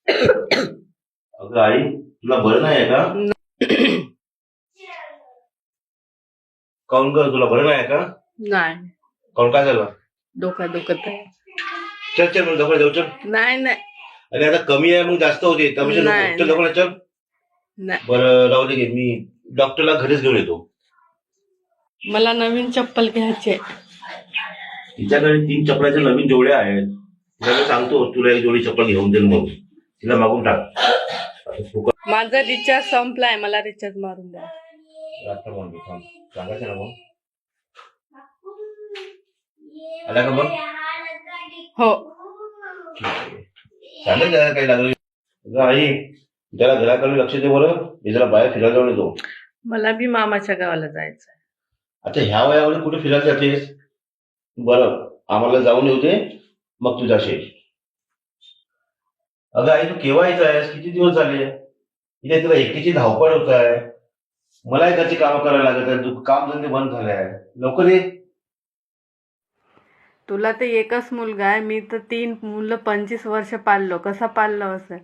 अगं आई, तुला बरं नाही आहे का? काऊन ग, तुला बरं नाही आहे का? नाही, काऊन, काय झालं? डोका दुखत आहे. चल चल, मग दवाखान्यात जाऊ, चल. नाही नाही अरे आता कमी आहे, मग जास्त होते त्यापेक्षा नको. नाही, चल दवाखान्यात चल. नाही. बरं राहू दे, मी डॉक्टरला घरीच घेऊन येतो. मला नवीन चप्पल घ्यायची आहे. तिच्याकडे 3 चपलाच्या नवीन जोड्या आहेत. तिला मी सांगतो तुला एक जोडी चप्पल घेऊन देईल म्हणून. तिला मागून टाक. आता फुकट माझा रिचार्ज संपलाय, मला रिचार्ज मारून द्या. आता म्हणतो, थांब. सांगायचं ना मग. आला का मग? हो. सांगेल त्याला काही लागलं. अगं आई, त्याला घराकडे लक्ष दे बरं. मी जरा बाहेर फिरायला जाऊन येतो. मला बी मामाच्या गावाला जायचं आहे. आता ह्या वयामध्ये कुठे फिरायला जातेस? बरं, आम्हाला जाऊन येऊ दे, मग तू जाशील. अगं आई, तू केव्हा येत आहेस? किती दिवस झाले? इथे तुला एकटीची धावपळ होत आहे. मला घरची कामं करायला लागत आहे. तू काम धंदे बंद झाले आहे. लवकर ये. तुला तर एकच मुलगा आहे, मी तर 3 मुलं 25 वर्ष पाळलो. कसा पाळलो असेल?